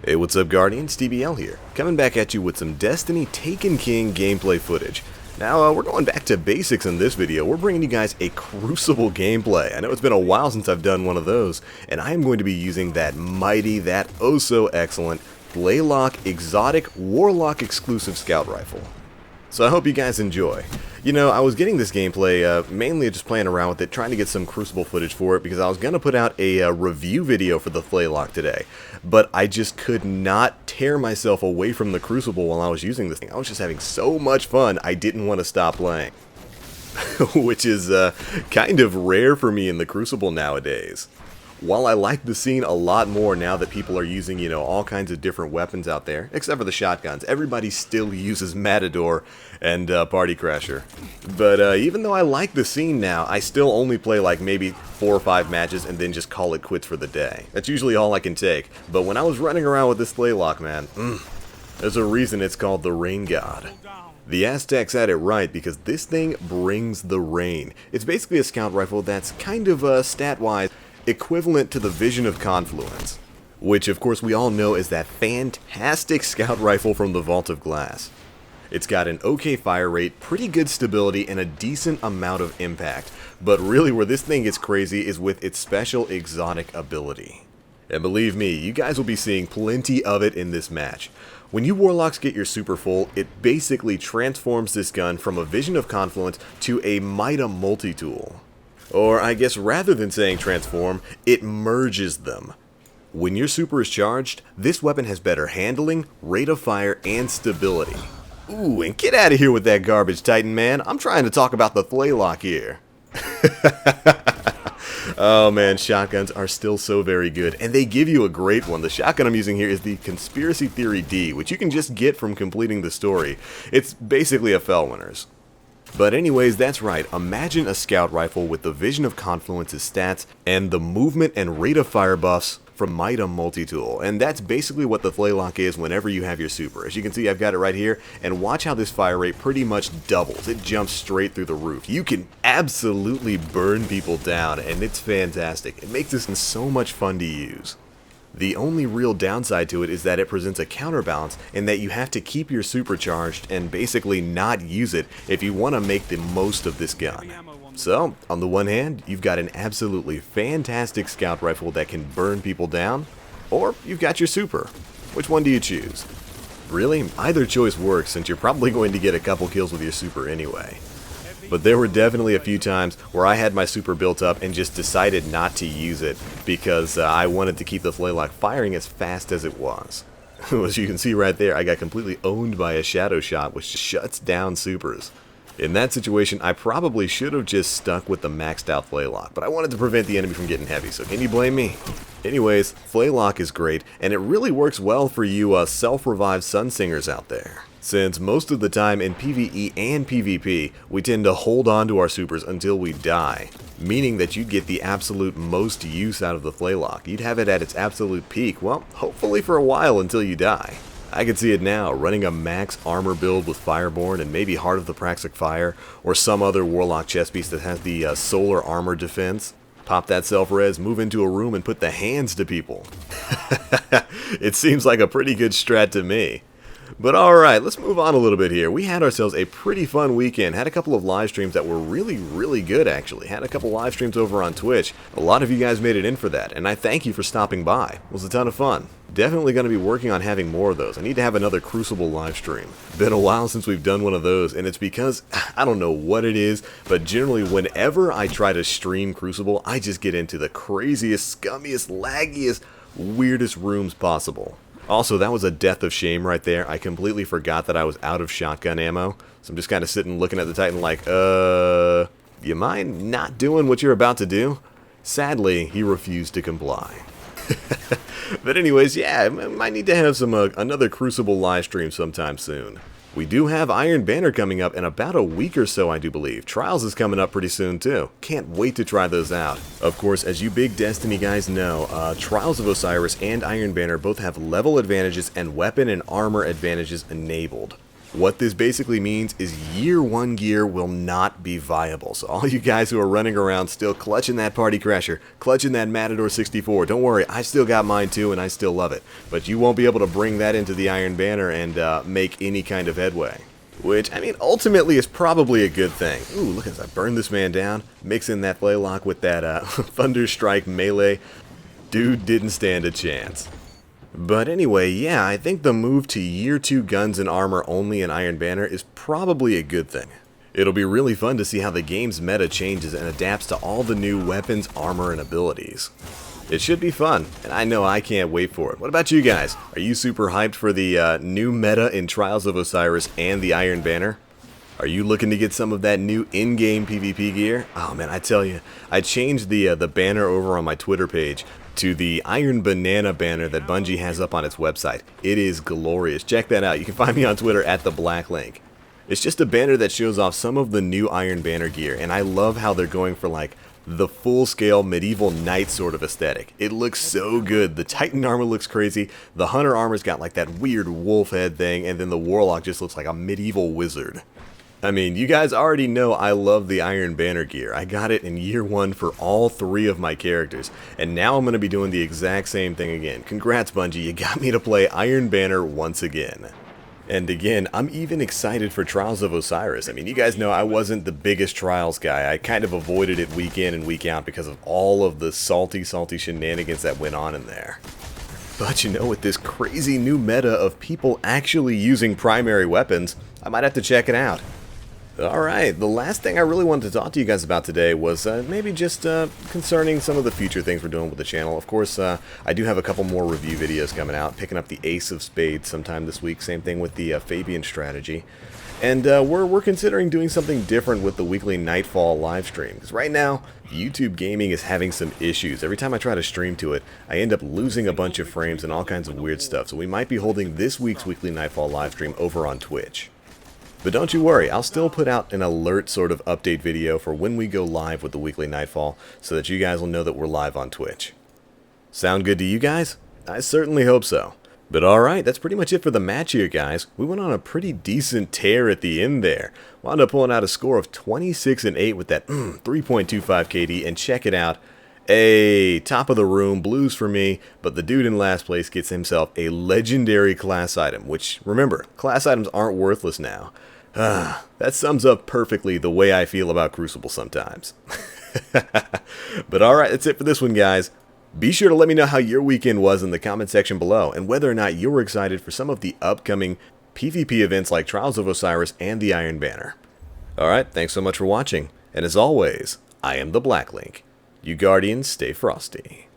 Hey, what's up, Guardians? TBL here, coming back at you with some Destiny Taken King gameplay footage. Now, we're going back to basics in this video. We're bringing you guys a Crucible gameplay. I know it's been a while since I've done one of those, and I am going to be using that mighty, that oh so excellent Tlaloc exotic Warlock exclusive scout rifle. So I hope you guys enjoy. You know, I was getting this gameplay, mainly just playing around with it, trying to get some Crucible footage for it, because I was going to put out a review video for the Tlaloc today. But I just could not tear myself away from the Crucible while I was using this thing. I was just having so much fun, I didn't want to stop playing. Which is kind of rare for me in the Crucible nowadays. While I like the scene a lot more now that people are using, you know, all kinds of different weapons out there, except for the shotguns, everybody still uses Matador and Party Crasher. But even though I like the scene now, I still only play like maybe 4 or 5 matches and then just call it quits for the day. That's usually all I can take. But when I was running around with this Tlaloc, man, there's a reason it's called the Rain God. The Aztecs had it right because this thing brings the rain. It's basically a scout rifle that's kind of stat-wise equivalent to the Vision of Confluence, which of course we all know is that fantastic scout rifle from the Vault of Glass. It's got an okay fire rate, pretty good stability, and a decent amount of impact, but really where this thing gets crazy is with its special exotic ability. And believe me, you guys will be seeing plenty of it in this match. When you Warlocks get your super full, it basically transforms this gun from a Vision of Confluence to a Mida multi-tool. Or, I guess rather than saying transform, it merges them. When your super is charged, this weapon has better handling, rate of fire, and stability. Ooh, and get out of here with that garbage, Titan man. I'm trying to talk about the Tlaloc here. Oh man, shotguns are still so very good, and they give you a great one. The shotgun I'm using here is the Conspiracy Theory D, which you can just get from completing the story. It's basically a Fellwinner's. But anyways, that's right, imagine a scout rifle with the Vision of Confluence's stats and the movement and rate of fire buffs from Mida multi-tool, and that's basically what the Tlaloc is whenever you have your super. As you can see, I've got it right here, and watch how this fire rate pretty much doubles. It jumps straight through the roof. You can absolutely burn people down, and it's fantastic. It makes this so much fun to use. The only real downside to it is that it presents a counterbalance in that you have to keep your supercharged and basically not use it if you want to make the most of this gun. So, on the one hand, you've got an absolutely fantastic scout rifle that can burn people down, or you've got your super. Which one do you choose? Really, either choice works since you're probably going to get a couple kills with your super anyway. But there were definitely a few times where I had my super built up and just decided not to use it because I wanted to keep the Tlaloc firing as fast as it was. As you can see right there, I got completely owned by a shadow shot which shuts down supers. In that situation, I probably should have just stuck with the maxed out Tlaloc, but I wanted to prevent the enemy from getting heavy, so can you blame me? Anyways, Tlaloc is great, and it really works well for you self-revived Sunsingers out there. Since most of the time in PvE and PvP, we tend to hold on to our supers until we die, meaning that you'd get the absolute most use out of the Tlaloc. You'd have it at its absolute peak, well, hopefully for a while until you die. I can see it now, running a max armor build with Fireborn and maybe Heart of the Praxic Fire, or some other Warlock chest piece that has the solar armor defense. Pop that self-res, move into a room, and put the hands to people. It seems like a pretty good strat to me. But alright, let's move on a little bit here. We had ourselves a pretty fun weekend. Had a couple of live streams that were really good, actually. Had a couple live streams over on Twitch. A lot of you guys made it in for that, and I thank you for stopping by. It was a ton of fun. Definitely going to be working on having more of those. I need to have another Crucible live stream. Been a while since we've done one of those, and it's because, I don't know what it is, but generally whenever I try to stream Crucible, I just get into the craziest, scummiest, laggiest, weirdest rooms possible. Also, that was a death of shame right there. I completely forgot that I was out of shotgun ammo. So I'm just kind of sitting looking at the Titan like, you mind not doing what you're about to do? Sadly, he refused to comply. But anyways, yeah, I might need to have some another Crucible live stream sometime soon. We do have Iron Banner coming up in about a week or so, I do believe. Trials is coming up pretty soon, too. Can't wait to try those out. Of course, as you big Destiny guys know, Trials of Osiris and Iron Banner both have level advantages and weapon and armor advantages enabled. What this basically means is year 1 gear will not be viable. So all you guys who are running around still clutching that Party Crasher, clutching that Matador 64, don't worry, I still got mine too and I still love it. But you won't be able to bring that into the Iron Banner and make any kind of headway. Which, I mean, ultimately is probably a good thing. Ooh, look as I burn this man down, mix in that Tlaloc with that Thunderstrike melee. Dude didn't stand a chance. But anyway, yeah, I think the move to year 2 guns and armor only in Iron Banner is probably a good thing. It'll be really fun to see how the game's meta changes and adapts to all the new weapons, armor, and abilities. It should be fun, and I know I can't wait for it. What about you guys? Are you super hyped for the new meta in Trials of Osiris and the Iron Banner? Are you looking to get some of that new in-game PvP gear? Oh man, I tell you, I changed the banner over on my Twitter page to the Iron Banana banner that Bungie has up on its website. It is glorious. Check that out. You can find me on Twitter at @TheBlackLink. It's just a banner that shows off some of the new Iron Banner gear, and I love how they're going for like the full-scale medieval knight sort of aesthetic. It looks so good. The Titan armor looks crazy. The Hunter armor's got like that weird wolf head thing, and then the Warlock just looks like a medieval wizard. I mean, you guys already know I love the Iron Banner gear. I got it in year 1 for all 3 of my characters, and now I'm going to be doing the exact same thing again. Congrats, Bungie, you got me to play Iron Banner once again. And again, I'm even excited for Trials of Osiris. I mean, you guys know I wasn't the biggest Trials guy. I kind of avoided it week in and week out because of all of the salty shenanigans that went on in there. But you know, with this crazy new meta of people actually using primary weapons, I might have to check it out. Alright, the last thing I really wanted to talk to you guys about today was maybe just concerning some of the future things we're doing with the channel. Of course, I do have a couple more review videos coming out, picking up the Ace of Spades sometime this week, same thing with the Fabian strategy. And we're considering doing something different with the weekly Nightfall live stream. Because right now, YouTube gaming is having some issues. Every time I try to stream to it, I end up losing a bunch of frames and all kinds of weird stuff. So we might be holding this week's weekly Nightfall live stream over on Twitch. But don't you worry, I'll still put out an alert sort of update video for when we go live with the weekly Nightfall, so that you guys will know that we're live on Twitch. Sound good to you guys? I certainly hope so. But alright, that's pretty much it for the match here, guys. We went on a pretty decent tear at the end there. Wound up pulling out a score of 26-8 with that 3.25 KD, and check it out. Hey, top of the room, blues for me, but the dude in last place gets himself a legendary class item, which, remember, class items aren't worthless now. That sums up perfectly the way I feel about Crucible sometimes. But alright, that's it for this one, guys. Be sure to let me know how your weekend was in the comment section below, and whether or not you were excited for some of the upcoming PvP events like Trials of Osiris and the Iron Banner. Alright, thanks so much for watching, and as always, I am the Black Link. You Guardians, stay frosty.